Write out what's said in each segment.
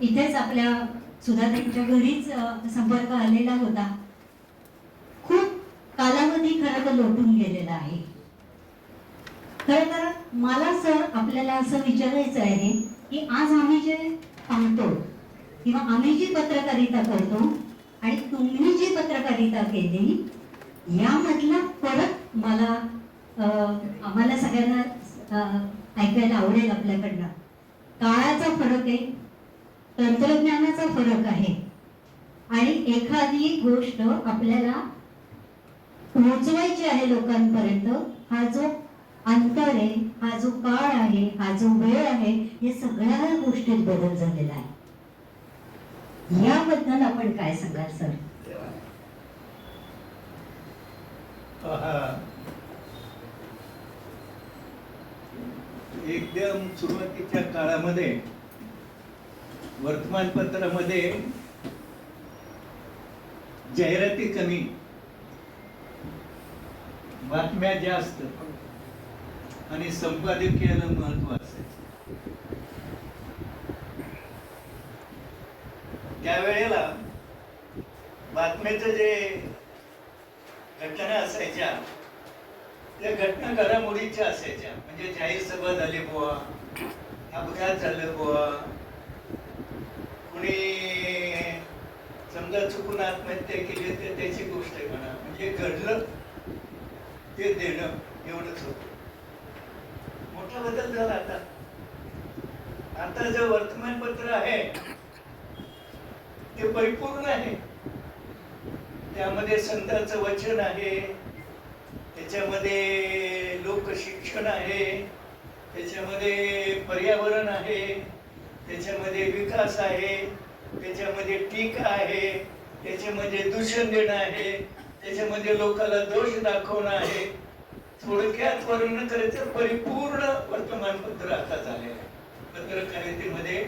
इथेच आपल्या सुधाताईंच्या घरीच संपर्क आलेला होता. खूप कालावधी खरं तर लोटून गेलेला आहे. खरं तर मला सर आपल्याला असं विचारायचं आहे की आज आम्ही जे पाहतो किंवा आम्ही जी पत्रकारिता करतो आणि तुम्ही जी पत्रकारिता केली यामधला फरक मला आम्हाला सगळ्यांना ऐकायला आवडेल आपल्याकडनं. काळाचा फरक आहे, तंत्रज्ञानाचा फरक आहे आणि एखादी गोष्ट आपल्याला पोहोचवायची आहे लोकांपर्यंत, हा जो अंतर आहे, हा जो काळ आहे, हा जो वेळ आहे, हे सगळ्या गोष्टीत बदल झालेला आहे. याबद्दल आपण काय सांगाल सर? एकदम सुरुवातीच्या काळामध्ये वर्तमानपत्रामध्ये जाहिराती कमी, बातम्या जास्त आणि संपादकीयाला महत्व असायचं. त्यावेळेला बातम्याचं जे घटना असायच्या त्या घटना घडामोडीच्या असायच्या. म्हणजे जाहीर सभा झाली बुवा, अपघात झालं बुवा, कुणी समजा चुकून आत्महत्या केली तर त्याची गोष्ट आहे म्हणा. म्हणजे घडलं ते देणं एवढंच होतं. मोठा बदल झाला आता. आता जे वर्तमानपत्र आहे ते परिपूर्ण आहे. त्यामध्ये संतांचं वचन आहे, त्याच्यामध्ये लोकशिक्षण आहे, त्याच्यामध्ये पर्यावरण आहे, त्याच्यामध्ये विकास आहे, त्याच्यामध्ये टीका आहे, त्याच्यामध्ये दूषण देणं आहे, त्याच्यामध्ये लोकांना दोष दाखवणं आहे. थोडक्यात वर्णन करायचं परिपूर्ण वर्तमानपत्र आता झालेलं आहे. पत्रकारितेमध्ये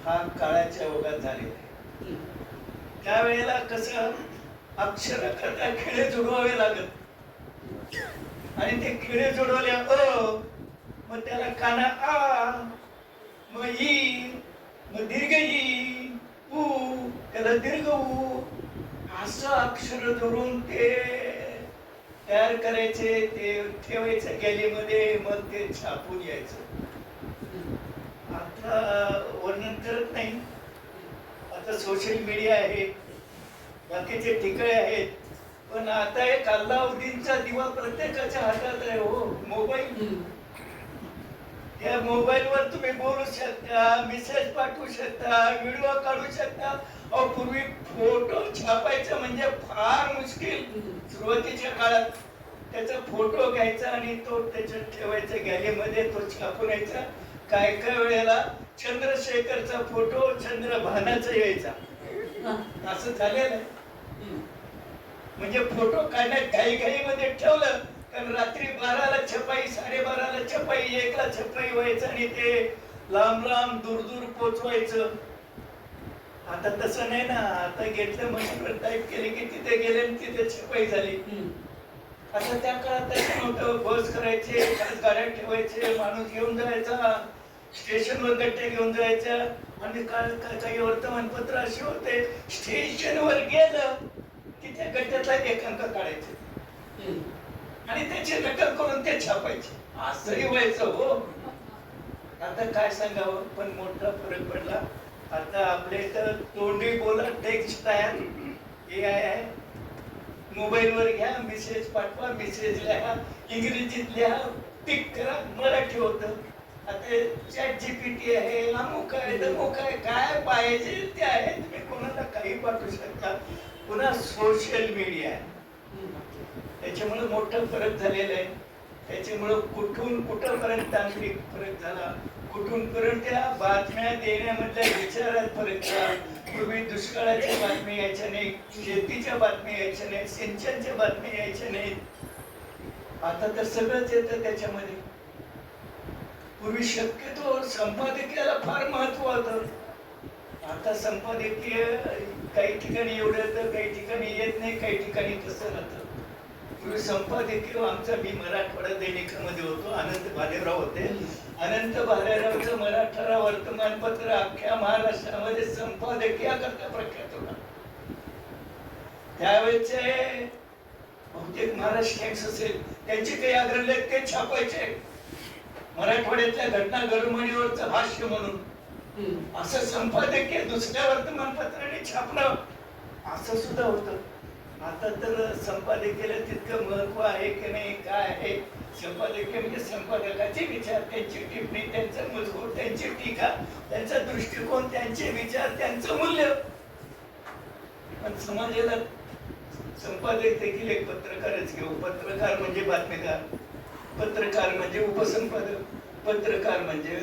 हा काळाच्या ओघात झालेला आहे. त्यावेळेला कसं अक्षर करता खिळे जोडवावे लागत आणि ते खिळे जोडवल्या मग त्याला काना आ, मग ई, मग दीर्घ ई, ऊ, त्याला दीर्घ ऊ, असं अक्षर जोडून ते तयार करायचे, ते ठेवायचं गॅलीमध्ये, मग ते छापून यायचं. आता वर्णन करत नाही. आता सोशल मीडिया आहे, बाकीचे ठिकाणे आहेत, पण आता एक अल्लाउद्दीनचा दिवा प्रत्येकाच्या हातात आहे हो, मोबाईल. त्या मोबाईलवर तुम्ही बोलू शकता, मेसेज पाठवू शकता, व्हिडिओ काढू शकता. पूर्वी फोटो छापायचा म्हणजे फार मुश्किल. सुरुवातीच्या काळात त्याचा फोटो घ्यायचा आणि तो त्याच्यात ठेवायचा गॅलरीमध्ये, तो छापून यायचा. काय काय वेळेला चंद्रशेखरचा फोटो चंद्रभानाचा यायचा. असं झालेलं आहे. म्हणजे फोटो काढण्यात घाईघाईमध्ये ठेवलं कारण रात्री 12ला छपाई, 12:30ला छपाई, 1ला छपाई व्हायचं आणि ते लांब लांब दूर दूर पोचवायचं. आता तसं नाही ना. आता घेतलं मशीनवर टाईप केले की तिथे गेले आणि तिथे छपाई झाली. आता त्या काळात तसं नव्हतं. बस करायचे, गाड्या ठेवायचे, माणूस घेऊन जायचा, स्टेशनवर गट्टे घेऊन जायच्या. आणि काही वर्तमानपत्र असे होते, स्टेशनवर गेलं की त्या गट्ट्यातला एक अंक काढायचे आणि त्याची नकल करून ते छापायचे. असंही व्हायचं हो. आता काय सांगावं, पण मोठा फरक पडला. आता आपले तर तोंडी बोला, टेक्स्ट तयार, AI आहे. मोबाईलवर घ्या, मेसेज पाठवा, मेसेज लिहा, इंग्रजीत लिहा, टिक करा, मराठी होतं. आता ChatGPT आहे, अमुक आहे, तमुक आहे, काय पाहिजे ते आहे. तुम्ही कोणाला काही पाठवू शकता. पुन्हा सोशल मीडिया आहे, त्याच्यामुळे मोठा फरक झालेला आहे. त्याच्यामुळे कुठून कुठपर्यंत तांत्रिक फरक झाला, कुठून पर्यंत त्या बातम्या देण्यामधल्या विचारात फरक झाला. पूर्वी दुष्काळाच्या बातम्या यायच्या नाही, शेतीच्या बातम्या यायच्या नाही, सिंचनच्या बातम्या यायच्या नाहीत. आता तर सगळंच येतं त्याच्यामध्ये. पूर्वी शक्यतो संपादकीयाला फार महत्व होतं. आता संपादकीय काही ठिकाणी एवढं येतं, काही ठिकाणी येत नाही, काही ठिकाणी तसं राहतं. पूर्वी संपादकीय आमचा मी मराठवाडा दैनिकामध्ये होतो, अनंत भालेराव होते. अनंत भालेरावचं मराठवाडा वर्तमानपत्र अख्ख्या महाराष्ट्रामध्ये संपादकीय करता प्रख्यात होता. त्यावेळेचे बहुतेक महाराष्ट्र टॅक्स असेल त्यांचे काही अग्रलेख ते छापायचे, मराठवाड्यातल्या घटना घडमणीवरचं भाष्य म्हणून असं संपादकीय दुसऱ्या वर्तमानपत्राने छापणं असं सुद्धा होतं. आता तर संपादकीला तितकं महत्व आहे की नाही, काय आहे. संपादकीय म्हणजे संपादकाचे विचार, त्यांची टिप्पणी, त्यांचा मजकूर, त्यांची टीका, त्यांचा दृष्टिकोन, त्यांचे विचार, त्यांचं मूल्य. पण समाजाला संपादक देखील एक पत्रकारच घेऊ. पत्रकार म्हणजे बातमीदार, पत्रकार म्हणजे उपसंपादक, पत्रकार म्हणजे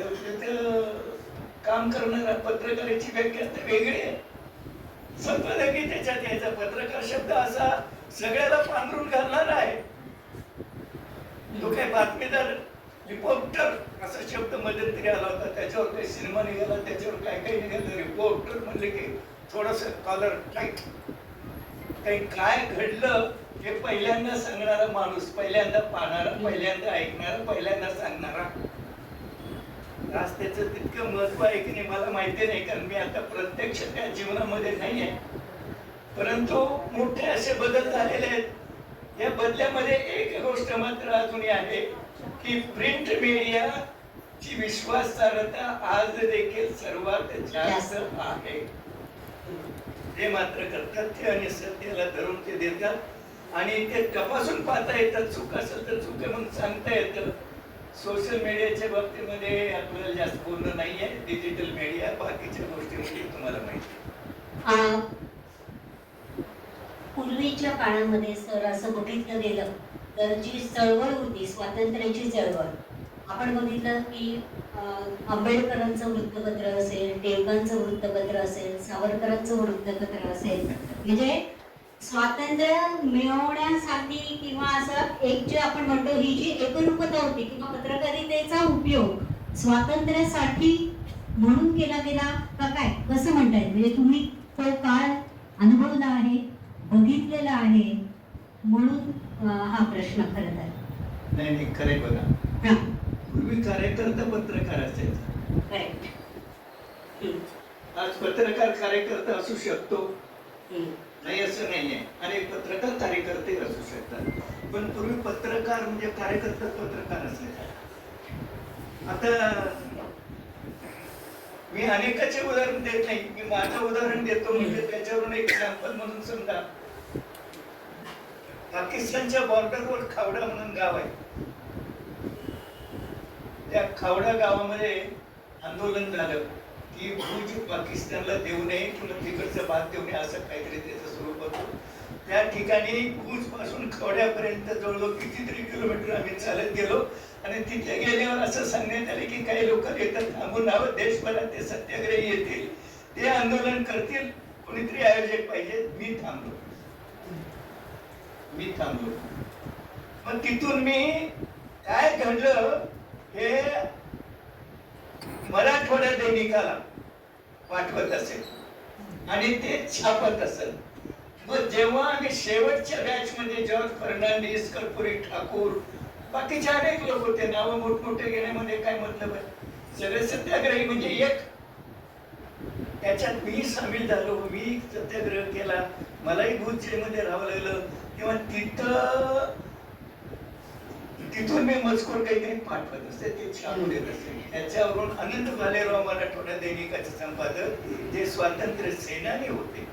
काम करणारा. पत्रकाराची व्याख्या तर वेगळी आहे, संपादकी त्याच्यात यायचा. पत्रकार शब्द असा सगळ्याला पांघरून घालणारा आहे. तो काय बातमीदार, रिपोर्टर असा शब्द मध्यंतरी आला होता, त्याच्यावर काही सिनेमा निघाला, त्याच्यावर काय काही निघालं. रिपोर्टर म्हणले की थोडस कॉलर टाईट. काही काय घडलं हे पहिल्यांदा सांगणारा माणूस, पहिल्यांदा पाहणारा, पहिल्यांदा ऐकणारा, पहिल्यांदा सांगणारा. आज त्याचं तितकं महत्व आहे की नाही मला माहिती नाही, कारण मी आता प्रत्यक्ष त्या जीवनामध्ये नाही आहे. परंतु मोठे असे बदल झालेले आहेत. या बदल्यामध्ये एक गोष्ट मात्र अजूनही आहे की प्रिंट मीडिया ची विश्वासार्हता आज देखील सर्वात जास्त आहे. ते मात्र तथ्य आणि सत्याला धरून ते देतात आणि ते तपासून पाहता येतात. चूक असेल तर चूक म्हणून सांगता येतं. सोशल मीडियाच्या बाबतीमध्ये आपल्याला जास्त बोलणं नाहीये. डिजिटल मीडिया बाकीच्या गोष्टीमध्ये तुम्हाला माहिती. पूर्वीच्या काळामध्ये सर असं बघितलं गेलं तर जी चळवळ होती, स्वातंत्र्याची चळवळ, आपण बघितलं की आंबेडकरांचं वृत्तपत्र असेल, टिळकांचं वृत्तपत्र असेल, सावरकरांचं वृत्तपत्र असेल, म्हणजे स्वातंत्र्य मिळवण्यासाठी किंवा असं एक जे आपण म्हणतो ही जी एकरूपता होती किंवा पत्रकारितेचा उपयोग स्वातंत्र्यासाठी म्हणून केला गेला का काय, कसं म्हणताय? म्हणजे तुम्ही तो काळ अनुभवला आहे, बघितलेला आहे, म्हणून हा प्रश्न खरं तर. नाही खरे बघा, पूर्वी कार्यकर्ता पत्रकार असायचा. आज पत्रकार कार्यकर्ता असू शकतो, नाही असं नाहीये. अनेक पत्रकार कार्यकर्ते असू शकतात, पण पूर्वी पत्रकार म्हणजे कार्यकर्ता पत्रकार असायचा. आता मी अनेकाचे उदाहरण देत नाही, मी माझं उदाहरण देतो. म्हणजे त्याच्यावरून एक सॅम्पल म्हणून समजा, पाकिस्तानच्या बॉर्डरवर खावडा म्हणून गाव आहे. त्या खावडा गावामध्ये आंदोलन झालं की भूज पाकिस्तानला देऊ नये किंवा तिकडचं भात देऊ नये, असं काहीतरी त्याचं स्वरूप होतं. त्या ठिकाणी भूज पासून खवड्यापर्यंत जवळजवळ कितीतरी किलोमीटर आम्ही चालत गेलो आणि तिथे गेल्यावर असं सांगण्यात आले की काही लोक येतात थांबून राहावं, देशभरात ते सत्याग्रही येतील, ते आंदोलन करतील, कोणीतरी आयोजक पाहिजे. मी थांबलो. मग तिथून मी काय घडलं हे मराठवाडा दैनिकाला पाठवत असेल आणि ते छापत असेल. मग जेव्हा आम्ही शेवटच्या बॅच मध्ये जॉर्ज फर्नांडिस, कर्पूरी ठाकूर, बाकीचे अनेक लोक होते, नावं मोठमोठे घेण्यामध्ये काय मतलब आहे, सगळे सत्याग्रही म्हणजे एक. त्याच्यात मी सामील झालो, मी सत्याग्रह केला, मलाही भूज जेलमध्ये राहावं लागलं. तेव्हा तिथून मी मजकूर काहीतरी पाठवत असते, ते छापून देत असते. त्याच्यावरून अनंत भालेराव मराठवाडा दैनिकाचे संपादक, जे स्वातंत्र्य सेनानी होते,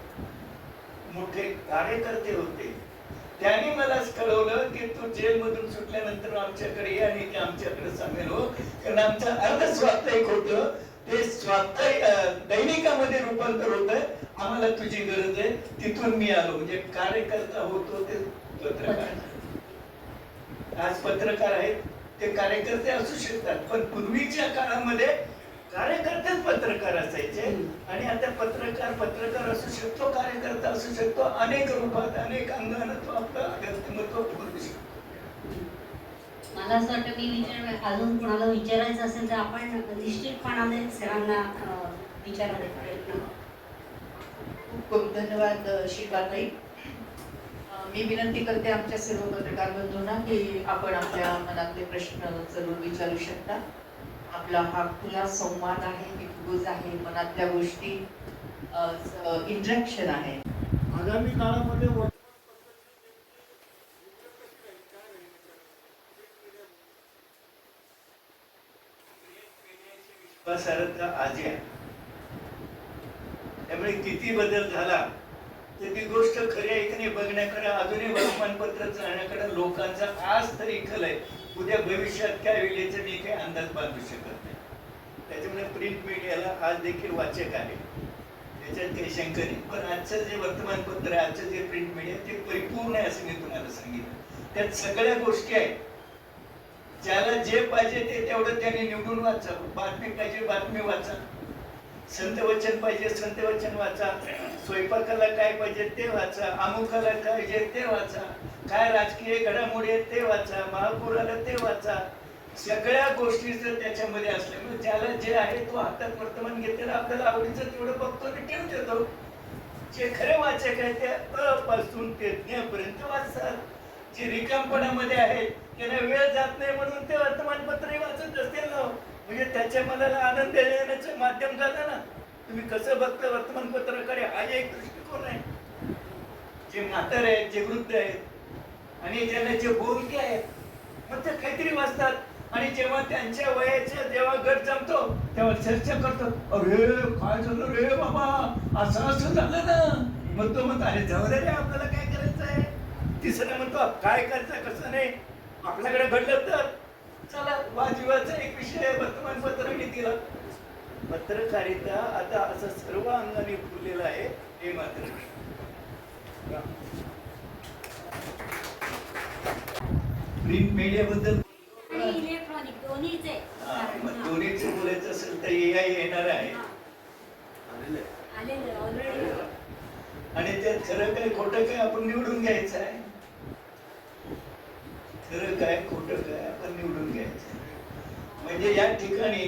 मोठे कार्यकर्ते होते, त्यांनी मला कळवलं की तू जेलमधून सुटल्यानंतर आमच्याकडे ये आणि ते आमच्याकडे सामील हो, कारण आमचं अर्ध साप्ताहिक होतं, ते साप्ताहिक दैनिकामध्ये रूपांतर होतं, आम्हाला तुझी गरज आहे. तिथून मी आलो. म्हणजे कार्यकर्ता होतो ते पत्रकार. आज पत्रकार आहेत ते कार्यकर्ते असू शकतात, पण पूर्वीच्या काळामध्ये कार्यकर्तेच पत्रकार असायचे आणि आता पत्रकार असू शकतो, कार्यकर्ता असू शकतो, अनेक रूपात अनेक अंगाने तो आपलं व्यक्तिमत्व करू शकतो. मला असं वाटतं मी अजून कोणाला विचारायचं असेल तर आपण निश्चितपणाने सरांना विचारायला प्रयत्न. खूप खूप धन्यवाद शिल्पाताई. मी विनंती करते आमच्या सर्व पत्रकार बंधूंना की आपण आपल्या मनातले प्रश्न जरूर विचारू शकता. आपला हा खुला संवाद आहे, बिगुज आहे, मनातल्या गोष्टी इंटरॅक्शन आहे. आगामी काळामध्ये विश्वासार्हता आज आहे. त्यामुळे किती बदल झाला तर ती गोष्ट खरी आहे की नाही बघण्याकडे, अजूनही वर्तमानपत्र चालण्याकडे लोकांचा आज तरी कल आहे. उद्या भविष्यात काय होईल याचा मी काही अंदाज बांधू शकत नाही. त्याच्यामुळे प्रिंट मीडियाला आज देखील वाचक आहे, त्याच्यात काही शंका नाही. पण आजचं जे वर्तमानपत्र आहे, आजचं जे प्रिंट मीडिया ते परिपूर्ण आहे असं मी तुम्हाला सांगितलं. त्यात सगळ्या गोष्टी आहेत. ज्याला जे पाहिजे ते तेवढं त्यांनी निवडून वाचा. बातमी पाहिजे बातमी वाचा, संत वचन पाहिजे संत वचन वाचा, स्वयंपाकाला काय पाहिजे ते वाचा, अमुकाला काय पाहिजे ते वाचा, काय राजकीय घडामोडी आहेत ते वाचा, महापुराला ते वाचा. सगळ्या गोष्टीचं त्याच्यामध्ये असल्यामुळे ज्याला जे आहे तो हातात वर्तमान घेतलेलं आपल्याला आवडीचं तेवढं बघतो आणि ठेवून देतो. जे खरे वाचक आहे ते अ पासून ते ज्ञापर्यंत वाचतात. जे रिकामपणामध्ये आहेत त्यांना वेळ जात नाही म्हणून ते वर्तमानपत्रही वाचत असतील ना. म्हणजे त्याच्या मनाला आनंद देण्याचं माध्यम झालं ना. तुम्ही कसं बघता वर्तमानपत्राकडे हा एक दृष्टिकोन आहे. जे म्हातारे आहेत, जे वृद्ध आहेत आणि ज्यांना जे बोलके आहेत मग ते काहीतरी वाचतात. आणि जेव्हा त्यांच्या वयाच्या जेव्हा गट जमतो तेव्हा चर्चा करतात. अरे काय झालं रे बाबा, असं असं झालं ना. मग तो म्हणतो अरे जाऊ दे रे, आपल्याला काय करायचं आहे. तिसरा म्हणतो काय करायचं कसं नाही, आपल्याकडे घडलं तर चला. वादविवादचा एक विषय वर्तमानपत्राने दिला. पत्रकारिता आता असं सर्व अंगाने फुललेलं आहे हे मात्र. प्रिंट मीडियाबद्दल इलेक्ट्रॉनिक दोन्हीच बोलायचं असेल तर AI येणार आहे. आणि त्यात खरं काय खोटं काय आपण निवडून घ्यायचं आहे. खरं काय खोटं काय आपण निवडून घ्यायचं. म्हणजे या ठिकाणी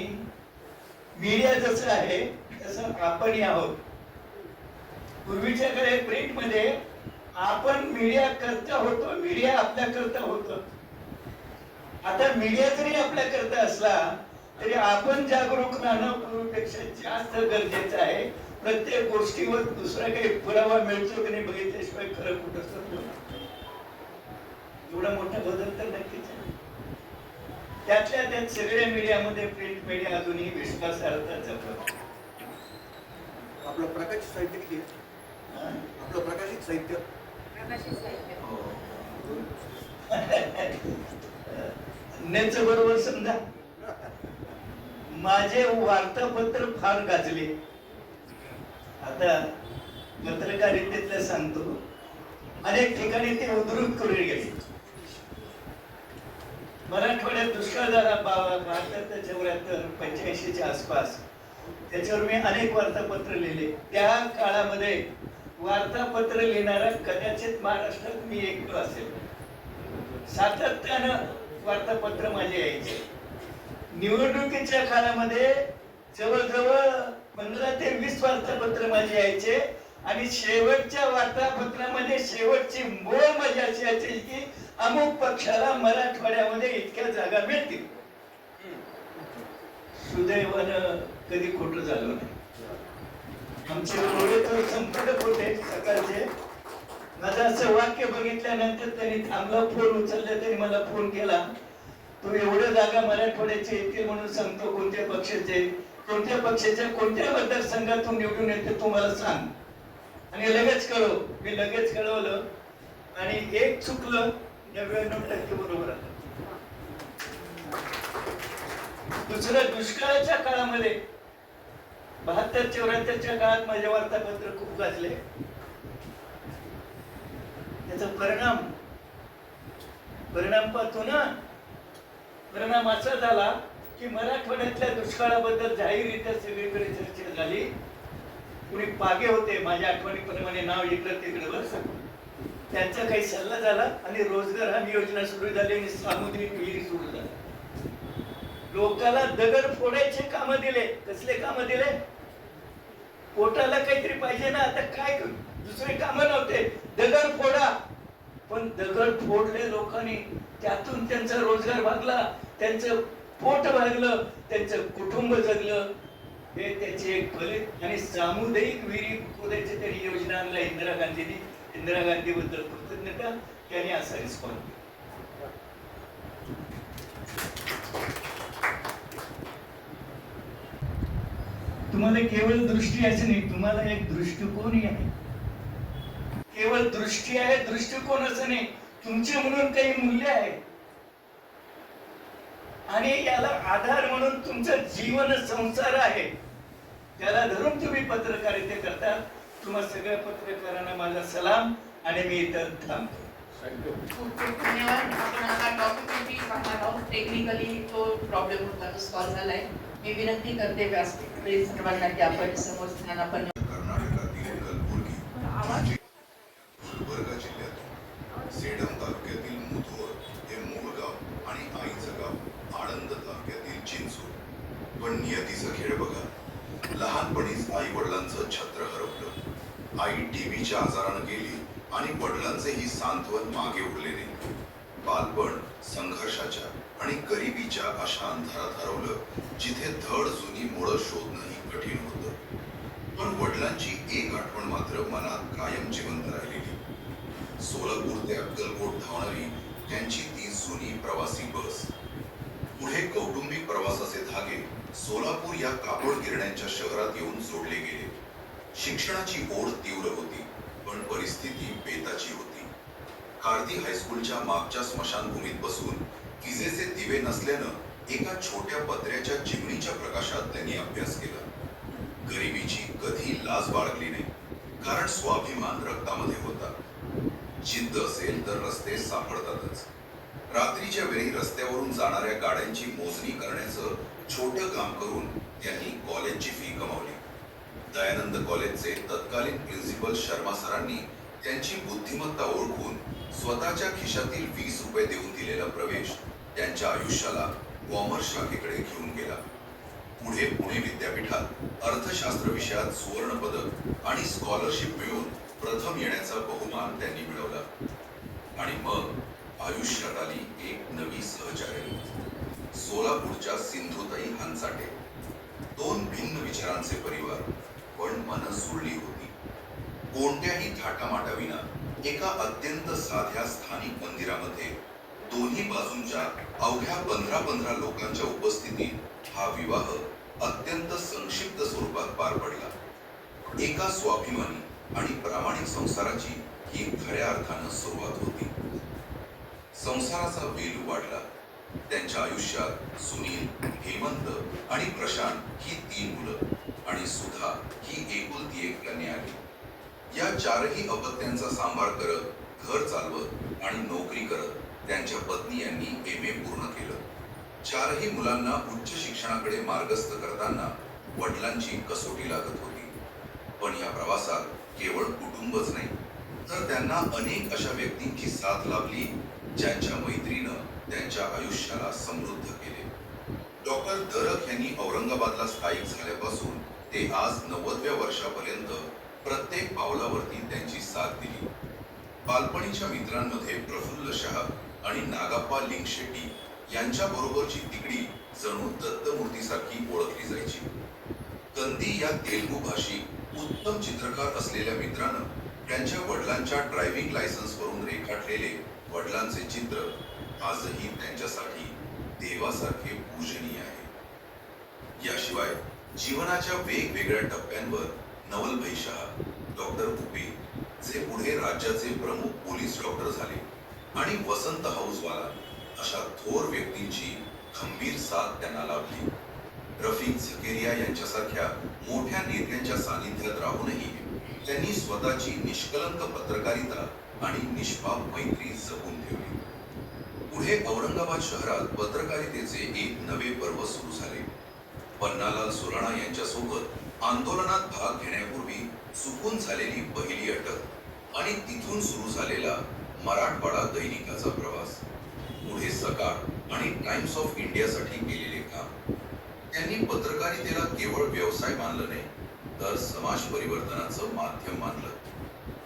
मीडिया जसं आहे तसं आपणही आहोत. पूर्वीच्या काळी प्रिंट मध्ये आपण मीडिया करता होतो, मीडिया आपल्या करता होतो. आता मीडिया जरी आपल्या करता असला तरी आपण जागरूक राहणं पूर्वीपेक्षा जास्त गरजेचं आहे. प्रत्येक गोष्टीवर दुसरा काही पुरावा मिळतो की नाही बघितल्याशिवाय खरं कुठं समजलं. एवढा मोठा बदल तर नक्कीच आहे. त्यातल्या त्यात सगळ्या मीडियामध्ये प्रिंट मीडिया अजूनही विश्वासार्हता जपत. आपलं प्रकाशित साहित्य किती आहे? आपलं प्रकाशित साहित्य नेच बरोबर समजा. माझे वार्तापत्र फार गाजले. आता पत्रकारितेतलं सांगतो, अनेक ठिकाणी ते उद्धृत करून गेले. मराठवाड्यात दुष्काळ झाला 72-84-85च्या आसपास. त्याच्यावर मी अनेक वार्तापत्र लिहिले. त्या काळामध्ये वार्तापत्र लिहिणारा कदाचित महाराष्ट्रात मी एकटो असेल. सातत्यानं वार्तापत्र माझे यायचे. निवडणुकीच्या काळामध्ये जवळजवळ 15 ते 20 वार्तापत्र माझे यायचे. आणि शेवटच्या वार्तापत्रामध्ये शेवटची मोळ माझी अशी असेल की अमुक पक्षाला मराठवाड्यामध्ये इतक्या जागा मिळतील. सुदैवानं कधी खोटं झालं नाही. आमचे डोळे तर संपूर्ण होते सकाळचे. माझं असं वाक्य बघितल्यानंतर त्यांनी थांबला, फोन उचलला, त्यांनी मला फोन केला. तू एवढ्या जागा मराठवाड्याचे येतील म्हणून सांगतो, कोणत्या पक्षाचे, कोणत्या पक्षाच्या कोणत्या मतदारसंघातून निवडून येते तू मला सांग आणि लगेच कळव. मी लगेच कळवलं आणि एक चुकलं 99% बरोबर आलं. दुसरं दुष्काळाच्या काळामध्ये 72-84च्या काळात माझे वार्तापत्र खूप गाजले. त्याचा परिणाम पाहतो ना. परिणाम असा झाला की मराठवाड्यातल्या दुष्काळाबद्दल जाहीररित्या सगळीकडे चर्चा झाली. कुणी पागे होते माझ्या आठवणीप्रमाणे नाव इकडं तिकडं बस, त्यांचा काही सल्ला झाला आणि रोजगार हमी योजना सुरू झाली आणि सामुद्रिक विहीर सुरू झाल्या. लोकांना दगड फोडायचे काम दिले. कसले काम दिले? पोटाला काहीतरी पाहिजे ना. आता काय दुसरे काम नव्हते. दगड फोडा, पण दगड फोडले लोकांनी, त्यातून त्यांचा रोजगार भागला, त्यांचं पोट भागलं, त्यांचं कुटुंब जगलं. हे त्याचे एक फलित. आणि सामुदायिक विहिरी खोदायची त्यांनी योजना आणल्या इंदिरा गांधींनी. इंदिरा गांधी बद्दल कृतज्ञता. त्यांनी असा रिस्पॉन्स दिला. तुम्हाला केवळ दृष्टी अशी नाही, तुम्हाला एक दृष्टिकोनही आहे. केवळ दृष्टी आहे, दृष्टिकोन असं नाही, तुमचे म्हणून काही मूल्य आहे. आणि याला आधार म्हणून तुमचा जीवन संसार आहे. त्याला धरून तुम्ही पत्रकारिता करता. तुम्हा सगळ्या पत्रकारांना माझा सलाम. आणि मी इथं थांबतो. खूप खूप धन्यवाद. आपण आता टॉपिकवरती पाहणार आहोत. टेक्निकली तो प्रॉब्लेम होता, तो सॉल्व्ह झालाय. मी विनंती करते व्यासपीठावरील सर्वांना की आपण समोर स्थानापन्न. कर्नाटकातील कलबुर्गी गुलबर्गा जिल्ह्यातून सेडम तालुक्यातील मुधोळ हे मूळ गाव आणि आईचं गाव आळंद तालुक्यातील चिंचोड. पण नियतीचं खेळ बघा. लहानपणीच आई वडिलांचं छत्र हरवलं. आई टीबीच्या आजारानं गेली आणि वडिलांचेही सांत्वन मागे उरले नाही. बालपण संघर्षाच्या आणि गरिबीच्या अशा अंधारात हरवलं जिथे धड जुनी मुळं शोधणंही कठीण होतं. पण वडिलांची एक आठवण मात्र मनात कायम जिवंत राहिलेली. सोलापूर ते अक्कलकोट धावणारी त्यांची ती जुनी प्रवासी बस. पुढे कौटुंबिक प्रवासाचे धागे सोलापूर या कापड गिरण्यांच्या शहरात येऊन जोडले गेले. शिक्षणाची ओढ तीव्र होती, पण परिस्थिती बेताची होती. कार्ती हायस्कूलच्या मागच्या स्मशानभूमीत बसून विजेचे दिवे नसल्यानं एका छोट्या पत्र्याच्या चिमणीच्या प्रकाशात त्यांनी अभ्यास केला. गरिबीची कधी लाज बाळगली नाही, कारण स्वाभिमान रक्तामध्ये होता. जिद्द असेल तर रस्ते सापडतातच. रात्रीच्या वेळी रस्त्यावरून जाणाऱ्या गाड्यांची मोजणी करण्याचं छोटं काम करून त्यांनी कॉलेजची फी कमावली. दयानंद कॉलेजचे तत्कालीन प्रिन्सिपल शर्मा सरांनी त्यांची बुद्धिमत्ता ओळखून स्वतःच्या खिशातील 20 रुपये देऊन दिलेला प्रवेश त्यांच्या आयुष्याला कॉमर्स शाखेकडे घेऊन गेला. पुढे पुणे विद्यापीठात अर्थशास्त्र विषयात सुवर्ण पदक आणि स्कॉलरशिप मिळवून प्रथम येण्याचा बहुमान त्यांनी मिळवला. आणि मग आयुष्यात आली एक नवी सहचारिणी, सोलापूरच्या सिंधुताई हंचाटे. दोन भिन्न विचारांचे परिवार, पण मन जुळली होती. कोणत्याही थाटामाटाविना एका अत्यंत साध्या स्थानिक मंदिरामध्ये दोन्ही बाजूंच्या अवघ्या 15 लोकांच्या उपस्थितीत हा विवाह अत्यंत संक्षिप्त स्वरूपात पार पडला. एका स्वाभिमानी आणि प्रामाणिक संसाराची ही खऱ्या अर्थानं सुरुवात होती. संसाराचा वेलू वाढला. त्यांच्या आयुष्यात सुनील, हेमंत आणि प्रशांत ही 3 मुलं आणि सुधा ही एकुलती एक कन्या आली. या 4ही अपत्यांचा सांभाळ करत, घर चालवत आणि नोकरी करत त्यांच्या पत्नी यांनी MA पूर्ण केलं. 4ही मुलांना उच्च शिक्षणाकडे मार्गस्थ करताना वडिलांची कसोटी लागत होती. पण या प्रवासात केवळ कुटुंबच नाही, तर त्यांना अनेक अशा व्यक्तींची साथ लाभली ज्यांच्या मैत्रीनं त्यांच्या आयुष्याला समृद्ध केले. डॉक्टर दरक यांनी औरंगाबादला स्थायिक झाल्यापासून ते आज 90व्या वर्षापर्यंत प्रत्येक पावलावरती त्यांची साथ दिली. बालपणीच्या मित्रांमध्ये प्रफुल्ल शहा आणि नागाप्पा लिंगशेट्टी यांच्या बरोबरची तिकडी जणू दत्तमूर्तीसारखी ओळखली जायची. कंदी या तेलुगू भाषिक उत्तम चित्रकार असलेल्या मित्रानं त्यांच्या वडिलांच्या ड्रायव्हिंग लायसन्सवरून रेखाटलेले वडिलांचे चित्र आजही त्यांच्यासाठी देवासारखे पूजनीय आहे. याशिवाय जीवनाच्या वेगवेगळ्या टप्प्यांवर नवलभाई शहा, डॉक्टर उपे, जे पुढे राज्याचे प्रमुख पोलीस डॉक्टर झाले, आणि वसंत हाऊसवाला अशा थोर व्यक्तींची खंबीर साथ त्यांना लाभली. रफिक झकेरिया यांच्यासारख्या मोठ्या नेत्यांच्या सानिध्यात राहूनही त्यांनी स्वतःची निष्कलंक पत्रकारिता आणि निष्पाप मैत्री जपून ठेवली. पुढे औरंगाबाद शहरात पत्रकारितेचे एक नवे पर्व सुरू झाले. पन्नालाल सुराणा यांच्यासोबत आंदोलनात भाग घेण्यापूर्वी चुकून झालेली पहिली अटक आणि तिथून सुरू झालेला मराठवाडा दैनिकाचा प्रवास, पुढे सकाळ आणि टाइम्स ऑफ इंडियासाठी केलेले काम. त्यांनी पत्रकारितेला केवळ व्यवसाय मानलं नाही, तर समाज परिवर्तनाचं माध्यम मानलं.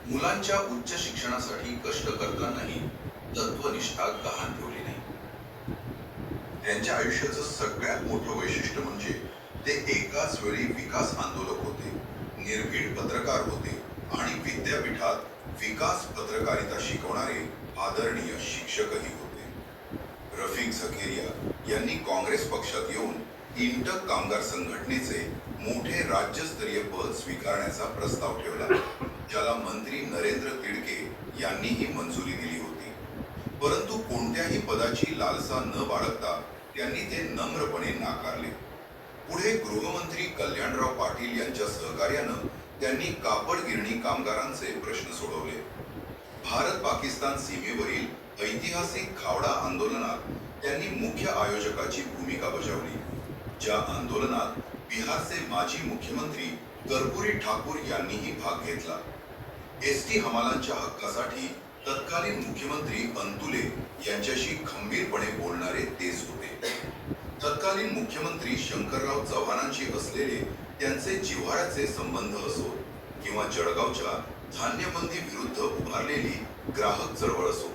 मुलांच्या उच्च शिक्षणासाठी कष्ट करतानाही तत्वनिष्ठा गहाण ठेवली नाही. त्यांच्या आयुष्याचं सगळ्यात मोठं वैशिष्ट्य म्हणजे ते एकाच वेळी विकास आंदोलक होते, निर्भीड पत्रकार होते आणि विद्यापीठात विकास पत्रकारिता शिकवणारे आदरणीय शिक्षकही होते. रफिक झकेरिया यांनी काँग्रेस पक्षात येऊन इंटक कामगार संघटनेचे मोठे राज्यस्तरीय पद स्वीकारण्याचा प्रस्ताव ठेवला, ज्याला मंत्री नरेंद्र तिडके यांनीही मंजुरी दिली होती. परंतु कोणत्याही पदाची लालसा न बाळगता त्यांनी ते नम्रपणे नाकारले. पुढे गृहमंत्री कल्याणराव पाटील यांच्या सहकार्यानं त्यांनी कापड गिरणी कामगारांचे प्रश्न सोडवले. भारत पाकिस्तान सीमेवरील ऐतिहासिक खावडा आंदोलनात त्यांनी मुख्य आयोजकाची भूमिका बजावली, ज्या आंदोलनात बिहारचे माजी मुख्यमंत्री कर्पूरी ठाकूर यांनीही भाग घेतला. एसटी हमालांच्या हक्कासाठी तत्कालीन मुख्यमंत्री अंतुले यांच्याशी खंबीरपणे बोलणारे तेच होते. तत्कालीन मुख्यमंत्री शंकरराव चव्हाणांशी असलेले त्यांचे जिव्हाळ्याचे संबंध असो किंवा जळगावच्या धान्यबंदी विरुद्ध उभारलेली ग्राहक चळवळ असो,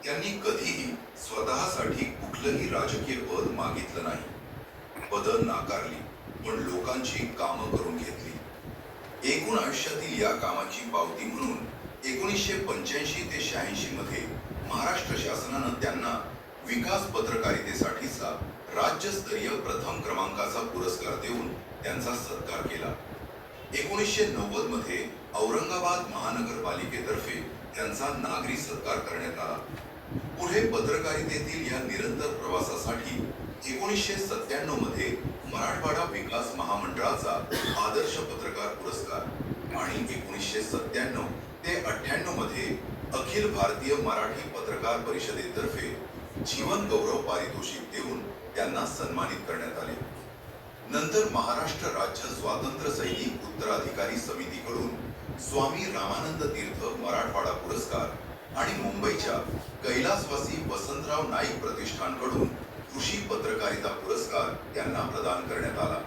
त्यांनी कधीही स्वतःसाठी कुठलंही राजकीय पद मागितलं नाही. पदं नाकारली, पण लोकांची कामं करून घेतली. एकूण आयुष्यातील या कामाची पावती म्हणून 1985 ते 86 मध्ये महाराष्ट्र शासनानं त्यांना विकास पत्रकारितेसाठीचा राज्यस्तरीय प्रथम क्रमांकाचा पुरस्कार देऊन त्यांचा सत्कार केला. 1990 मध्ये औरंगाबाद महानगरपालिकेतर्फे त्यांचा नागरी सत्कार करण्यात आला. पुढे पत्रकारितेतील या निरंतर प्रवासासाठी 1997 मध्ये मराठवाडा विकास महामंडळाचा आदर्श पत्रकार पुरस्कार आणि 1997 ते 98 मध्ये अखिल भारतीय मराठी पत्रकार परिषदेतर्फे जीवन गौरव पारितोषिक देऊन त्यांना सन्मानित करण्यात आले. नंतर महाराष्ट्र राज्य स्वातंत्र्य सैनिक उत्तराधिकारी समितीकडून स्वामी रामानंद तीर्थ मराठवाडा पुरस्कार आणि मुंबईच्या कैलासवासी वसंतराव नाईक प्रतिष्ठानकडून कृषी पत्रकारिता पुरस्कार त्यांना प्रदान करण्यात आला.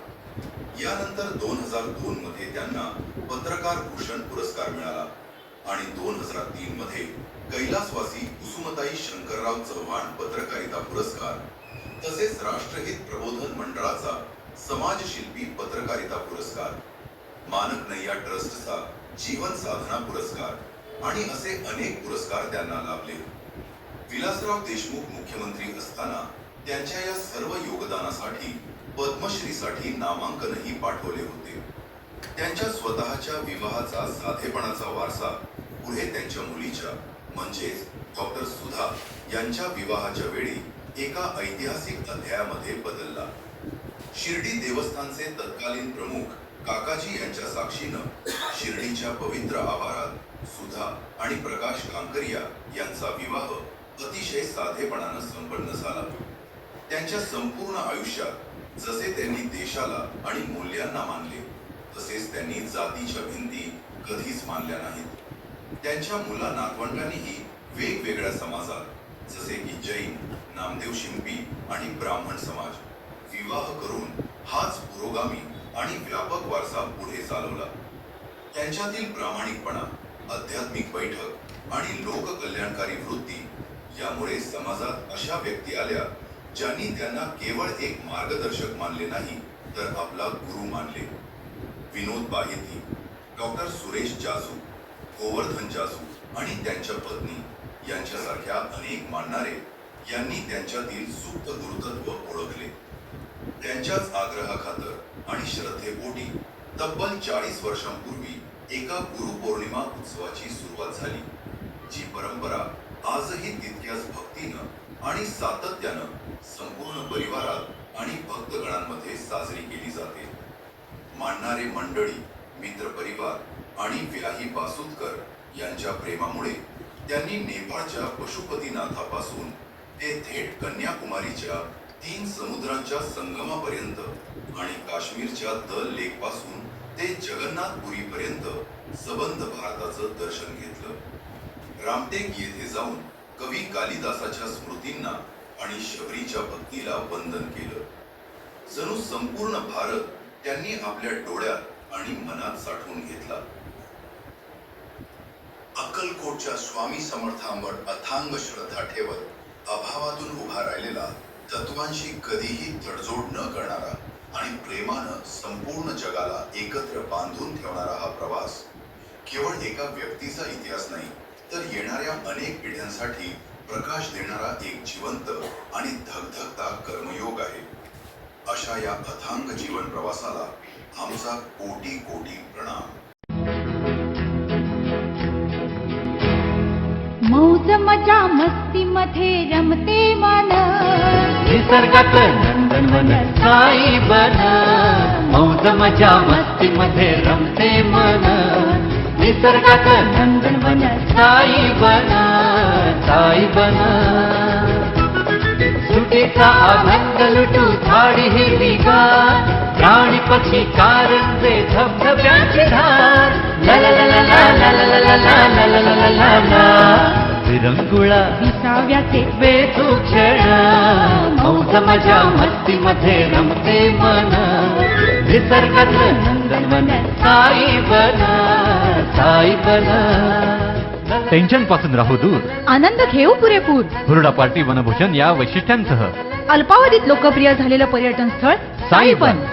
यानंतर 2002 मध्ये त्यांना पत्रकार भूषण पुरस्कार मिळाला आणि 2003 मध्ये कैलासवासी कुसुमताई शंकरराव चव्हाण पत्रकारिता पुरस्कार, तसेच राष्ट्रहित प्रबोधन मंडळाचा समाजशिल्पी पत्रकारिता पुरस्कार, मानक नैया ट्रस्टचा जीवन साधना पुरस्कार आणि असे अनेक पुरस्कार त्यांना लाभले. विलासराव देशमुख मुख्यमंत्री असताना त्यांच्या या सर्व योगदानासाठी पद्मश्रीसाठी नामांकनही पाठवले होते. त्यांच्या स्वतःच्या विवाहाचा साधेपणाचा वारसा पुढे त्यांच्या मुलीच्या म्हणजेच डॉक्टर सुधा यांच्या विवाहाच्या वेळी एका ऐतिहासिक अध्यायामध्ये बदलला. शिर्डी देवस्थानचे तत्कालीन प्रमुख काकाजी यांच्या साक्षीनं शिर्डीच्या पवित्र आवारात सुधा आणि प्रकाश कांकरिया यांचा विवाह अतिशय साधेपणानं संपन्न झाला. त्यांच्या संपूर्ण आयुष्यात जसे त्यांनी देशाला आणि मूल्यांना मानले, तसेच त्यांनी जातीच्या भिंती कधीच मानल्या नाहीत. त्यांच्या मुला नातवंडांनीही वेगवेगळ्या समाजात जसे की जैन, नामदेव शिंपी आणि ब्राह्मण समाज विवाह करून हाच पुरोगामी आणि व्यापक वारसा पुढे चालवला. त्यांच्यातील प्रामाणिकपणा, आध्यात्मिक बैठक आणि लोककल्याणकारी वृत्ती यामुळे समाजात अशा व्यक्ती आल्या ज्यांनी त्यांना केवळ एक मार्गदर्शक मानले नाही तर आपला गुरु मानले. विनोद बाहेती, डॉक्टर सुरेश जाजू, गोवर्धन जाजू आणि त्यांच्या पत्नी यांच्यासारख्या अनेक मानणारे यांनी त्यांच्यातील सुप्त गुरुतत्व ओळखले. त्यांच्याच आग्रहाखातर आणि श्रद्धेपोटी तब्बल 40 वर्षांपूर्वी एका गुरुपौर्णिमा उत्सवाची सुरुवात झाली, जी परंपरा आजही तितक्याच भक्तीनं आणि सातत्यानं संपूर्ण परिवारात आणि भक्तगणांमध्ये साजरी केली जाते. मानणारे मंडळी, मित्रपरिवार आणि व्याही बासुदकर यांच्या प्रेमामुळे त्यांनी नेपाळच्या पशुपतीनाथापासून ते थेट कन्याकुमारीच्या 3 समुद्रांच्या संगमापर्यंत आणि काश्मीरच्या दल लेक पासून ते जगन्नाथपुरीपर्यंत सबंध भारताचं दर्शन घेतलं. रामटेक येथे जाऊन कवी कालिदासाच्या स्मृतींना आणि शबरीच्या भक्तीला वंदन केलं. जणू संपूर्ण भारत त्यांनी आपल्या डोळ्यात आणि मनात साठवून घेतला. अक्कलकोटच्या स्वामी समर्थांवर अथांग श्रद्धा ठेवत अभावातून उभा राहिलेला, तत्वांशी कधीही तडजोड न करणारा आणि प्रेमानं संपूर्ण जगाला एकत्र बांधून ठेवणारा हा प्रवास केवळ एका व्यक्तीचा इतिहास नाही, तर येणाऱ्या अनेक पिढ्यांसाठी प्रकाश देणारा एक जिवंत आणि धगधगता कर्मयोग आहे. अशा या अथांग जीवन प्रवासाला आमचा कोटी कोटी प्रणाम. मौज मजा मस्ती मध्ये रमते मन, निसर्गात नंदनवन साई बन. मौज मजा मस्ती मध्ये रमते मन, निसर्गात नंदनवन साई बन, साई बन. सुटीचा आनंद लुटू झाडी हिरवीगार, प्राणी पक्षी कारंजे धबधब्याची धार. ला ला ला ला ला ला ला ला ला ला ला ला ला ला. विरंगुळा विसाव्याचे बेतू क्षण, मौज मजा मस्ती मध्ये रमते मन, निसर्गात नंदनवन साई बन, साई बन. टेन्शन पासून राहू दूर, आनंद घेऊ पुरेपूर. हुरडा पार्टी वनभूषण या वैशिष्ट्यांसह अल्पावधीत लोकप्रिय झालेलं पर्यटन स्थळ साईबन.